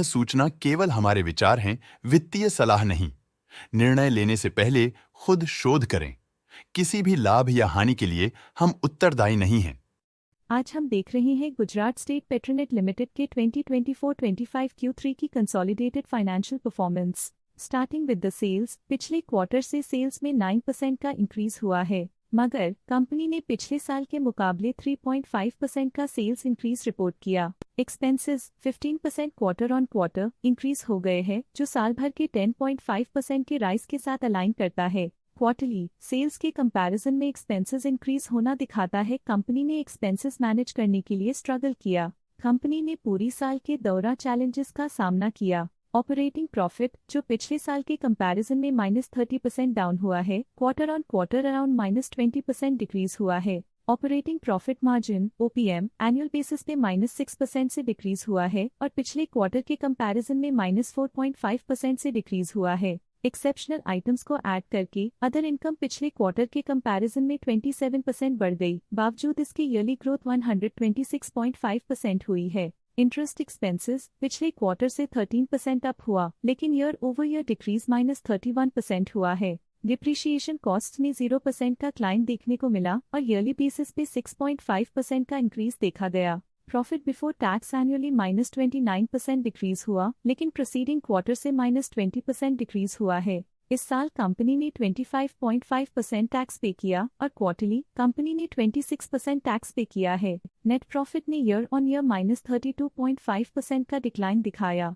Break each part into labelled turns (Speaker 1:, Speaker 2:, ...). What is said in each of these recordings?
Speaker 1: सूचना केवल हमारे विचार हैं, वित्तीय सलाह नहीं। निर्णय लेने से पहले खुद शोध करें। किसी भी लाभ या हानि के लिए हम उत्तरदायी नहीं हैं।
Speaker 2: आज हम देख रहे हैं गुजरात स्टेट पेट्रोनेट लिमिटेड के 2024-25 Q3 की consolidated financial performance. Starting with the sales, पिछले क्वार्टर से सेल्स में 9% का इंक्रीज हुआ है, मगर कंपनी ने पिछले साल के मुकाबले 3.5% का सेल्स इंक्रीज रिपोर्ट किया। Expenses 15% quarter on quarter increase हो गए हैं, जो साल भर के 10.5% के राइज के साथ अलाइन करता है। क्वार्टरली सेल्स के कंपैरिजन में एक्सपेंसेस इंक्रीज होना दिखाता है कंपनी ने एक्सपेंसेस मैनेज करने के लिए स्ट्रगल किया। कंपनी ने पूरी साल के दौरान चैलेंजेस का सामना किया। ऑपरेटिंग प्रॉफिट, जो पिछले साल के कंपैरिजन में -30% डाउन हुआ है, quarter on quarter around -20% decrease हुआ है। Operating profit margin OPM annual basis पे -6% से डिक्रीज हुआ है और पिछले क्वार्टर के कंपैरिजन में -4.5% से डिक्रीज हुआ है। एक्सेप्शनल आइटम्स को ऐड करके अदर इनकम पिछले क्वार्टर के कंपैरिजन में 27% बढ़ गई, बावजूद इसके ईयरली ग्रोथ 126.5% हुई है। इंटरेस्ट एक्सपेंसेस पिछले क्वार्टर से 13% अप हुआ, लेकिन ईयर ओवर ईयर डिक्रीज -31% हुआ है। डिप्रिशिएशन कॉस्ट में 0% का क्लाइम देखने को मिला और ईयरली बेसिस पे 6.5% का इंक्रीज देखा गया। Profit before tax annually -29% decrease हुआ, लेकिन प्रीसीडिंग क्वार्टर से -20% डिक्रीज हुआ है। इस साल कंपनी ने 25.5% टैक्स पे किया और क्वार्टरली कंपनी ने 26% टैक्स पे किया है। नेट प्रॉफिट ने ईयर ऑन ईयर -32.5% का डिक्लाइन दिखाया,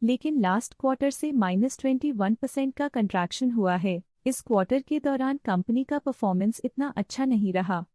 Speaker 2: लेकिन लास्ट क्वार्टर से -21% का कंट्रैक्शन हुआ है। इस क्वार्टर के दौरान कंपनी का परफॉर्मेंस इतना अच्छा नहीं रहा।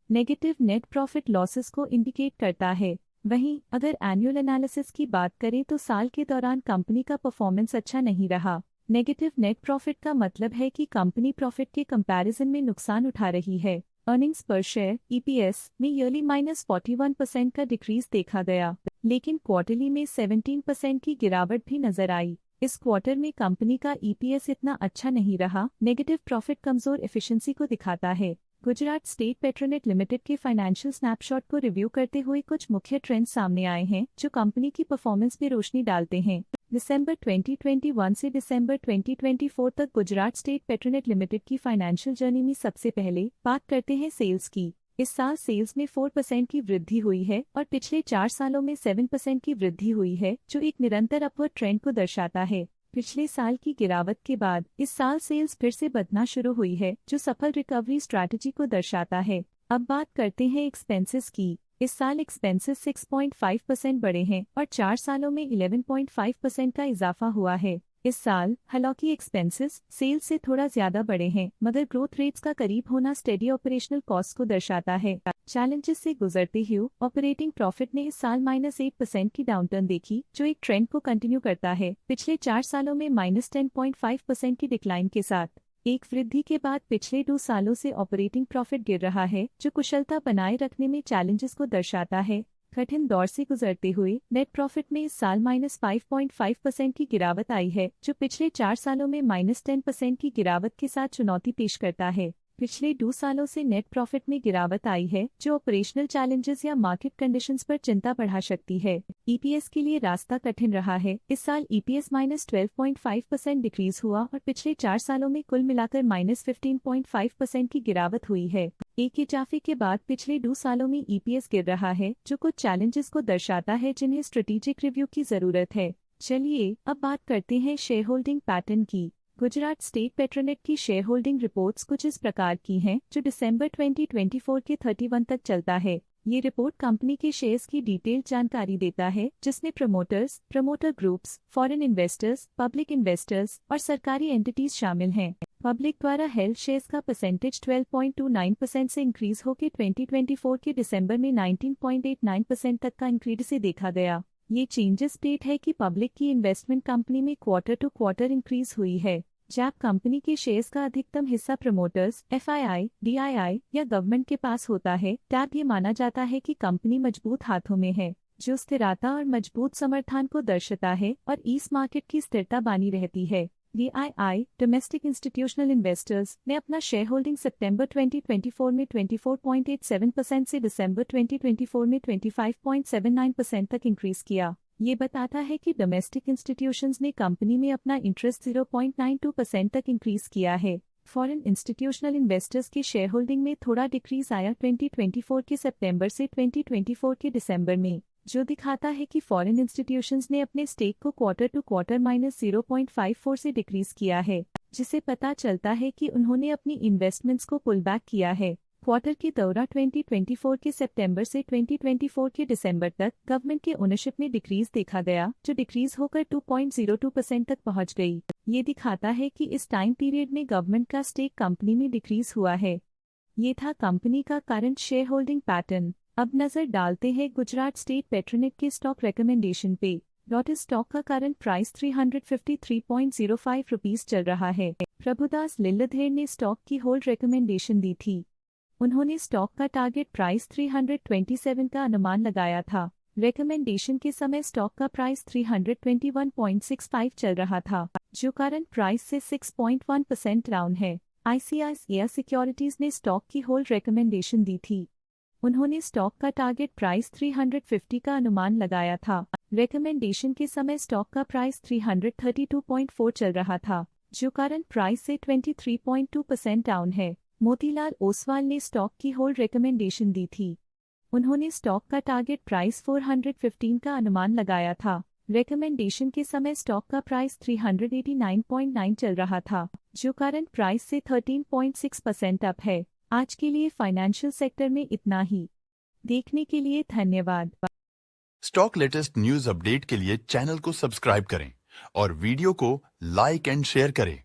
Speaker 2: नेगेटिव नेट प्रॉफिट लॉसेस को इंडिकेट करता है। वहीं अगर एनुअल एनालिसिस की बात करें तो साल के दौरान कंपनी का परफॉर्मेंस अच्छा नहीं रहा। नेगेटिव नेट प्रॉफिट का मतलब है कि कंपनी प्रॉफिट के कंपैरिजन में नुकसान उठा रही है। अर्निंग्स पर शेयर EPS में ईयरली -41% का डिक्रीज देखा गया, लेकिन क्वार्टरली में 17% की गिरावट भी नजर आई। इस क्वार्टर में कंपनी का EPS इतना अच्छा नहीं रहा। नेगेटिव प्रॉफिट कमजोर एफिशिएंसी को दिखाता है। गुजरात स्टेट पेट्रोनेट लिमिटेड के फाइनेंशियल स्नैपशॉट को रिव्यू करते हुए कुछ मुख्य ट्रेंड्स सामने आए हैं जो कंपनी की परफॉर्मेंस पे रोशनी डालते हैं। दिसंबर 2021 से दिसंबर 2024 तक गुजरात स्टेट पेट्रोनेट लिमिटेड की फाइनेंशियल जर्नी में सबसे पहले बात करते हैं सेल्स की। इस साल सेल्स में 4% की वृद्धि हुई है और पिछले 4 सालों में 7% की वृद्धि हुई है, जो एक निरंतर अपवर्ड ट्रेंड को दर्शाता है। पिछले साल की गिरावट के बाद इस साल सेल्स फिर से बढ़ना शुरू हुई है, जो सफल रिकवरी स्ट्रैटेजी को दर्शाता है। अब बात करते हैं एक्सपेंसेस की। इस साल एक्सपेंसेस 6.5% बढ़े हैं और 4 सालों में 11.5% का इजाफा हुआ है। इस साल हालांकि एक्सपेंसेस सेल्स से थोड़ा ज्यादा बढ़े हैं, मगर ग्रोथ रेट्स का करीब होना स्टेडी ऑपरेशनल कॉस्ट को दर्शाता है। चैलेंजेस से गुजरते हुए ऑपरेटिंग प्रॉफिट ने इस साल -8% की डाउनटर्न देखी, जो एक ट्रेंड को कंटिन्यू करता है। पिछले 4 सालों में -10.5% की डिक्लाइन के साथ एक वृद्धि के बाद पिछले 2 सालों से ऑपरेटिंग प्रॉफिट गिर रहा है, जो कुशलता बनाए रखने में चैलेंजेस को दर्शाता है। कठिन दौर से गुजरते हुए नेट प्रॉफिट में इस साल -5.5% की गिरावट आई है, जो पिछले 4 सालों में -10% की गिरावट के साथ चुनौती पेश करता है। पिछले 2 सालों से नेट प्रॉफिट में गिरावट आई है, जो ऑपरेशनल चैलेंजेस या मार्केट कंडीशंस पर चिंता बढ़ा सकती है। EPS के लिए रास्ता कठिन रहा है। इस साल EPS -12.5% डिक्रीज हुआ और पिछले 4 सालों में कुल मिलाकर -15.5% की गिरावट हुई है। एक इजाफे के बाद पिछले 2 सालों में EPS गिर रहा है, जो कुछ चैलेंजेस को दर्शाता है जिन्हें स्ट्रेटेजिक रिव्यू की जरूरत है। चलिए अब बात करते हैं शेयर होल्डिंग पैटर्न की। गुजरात स्टेट पेट्रोनेट की शेयर होल्डिंग रिपोर्ट्स कुछ इस प्रकार की हैं, जो दिसंबर 2024 के 31 तक चलता है। ये रिपोर्ट कंपनी के शेयर्स की डिटेल्ड जानकारी देता है, जिसमें promoters, promoter groups, foreign investors, public investors और सरकारी एंटिटीज शामिल हैं। पब्लिक द्वारा हेल्ड शेयर्स का परसेंटेज 12.29% से इंक्रीज होकर 2024 के दिसंबर में 19.89% तक का इंक्रीज से देखा गया। ये चेंजेस स्टेट है कि पब्लिक की इन्वेस्टमेंट कंपनी में क्वार्टर टू क्वार्टर इंक्रीज हुई है। जब कंपनी के शेयर्स का अधिकतम हिस्सा प्रमोटर्स, FII, DII या गवर्नमेंट के पास होता है, तब ये माना जाता है कि कंपनी मजबूत हाथों में है, जो स्थिरता और मजबूत समर्थन को दर्शाता है और इस मार्केट की स्थिरता बनी रहती है। DII, डोमेस्टिक इंस्टीट्यूशनल इन्वेस्टर्स, ने अपना शेयर होल्डिंग सितंबर 2024 में 24.87% से दिसंबर 2024 में 25.79% तक इंक्रीज किया। ये बताता है कि डोमेस्टिक इंस्टीट्यूशंस ने कंपनी में अपना इंटरेस्ट 0.92% तक इंक्रीज किया है। फॉरेन इंस्टीट्यूशनल इन्वेस्टर्स के शेयर होल्डिंग में थोड़ा डिक्रीज आया 2024 के सितंबर से 2024 के दिसंबर में, जो दिखाता है कि फॉरेन इंस्टीट्यूशंस ने अपने स्टेक को क्वार्टर टू क्वार्टर -0.54 से डिक्रीज किया है, जिसे पता चलता है कि उन्होंने अपनी इन्वेस्टमेंट्स को पुल बैक किया है। क्वार्टर के दौरान 2024 के सितंबर से 2024 के दिसंबर तक गवर्नमेंट के ओनरशिप में डिक्रीज देखा गया, जो डिक्रीज होकर 2.02% तक पहुंच गई। ये दिखाता है कि इस टाइम पीरियड में गवर्नमेंट का स्टेक कंपनी में डिक्रीज हुआ है। ये था कंपनी का करंट शेयर होल्डिंग पैटर्न। अब नजर डालते हैं गुजरात स्टेट पेट्रोनेट के स्टॉक रिकमेंडेशन पे। लॉटस स्टॉक का करंट प्राइस 353.05 रुपीस चल रहा है। प्रभुदास लिल्लाधर ने स्टॉक की होल्ड रिकमेंडेशन दी थी। उन्होंने स्टॉक का टारगेट प्राइस 327 का अनुमान लगाया था। रिकमेंडेशन के समय स्टॉक का प्राइस 321.65 चल रहा था, जो करंट प्राइस से 6.1% डाउन है। ICICI सिक्योरिटीज ने स्टॉक की होल्ड रिकमेंडेशन दी थी। उन्होंने स्टॉक का टारगेट प्राइस 350 का अनुमान लगाया था। रिकमेंडेशन के समय स्टॉक का प्राइस 332.4 चल रहा था, जो करंट प्राइस से 23.2% डाउन है। मोतीलाल ओसवाल ने स्टॉक की होल्ड रिकमेंडेशन दी थी। उन्होंने स्टॉक का टारगेट प्राइस 415 का अनुमान लगाया था। रिकमेंडेशन के समय स्टॉक का प्राइस 389.9 चल रहा था, जो करंट प्राइस से 13.6% अप है। आज के लिए फाइनेंशियल सेक्टर में इतना ही। देखने के लिए धन्यवाद।
Speaker 1: स्टॉक लेटेस्ट न्यूज अपडेट के लिए चैनल को सब्सक्राइब करें और वीडियो को लाइक एंड शेयर करें।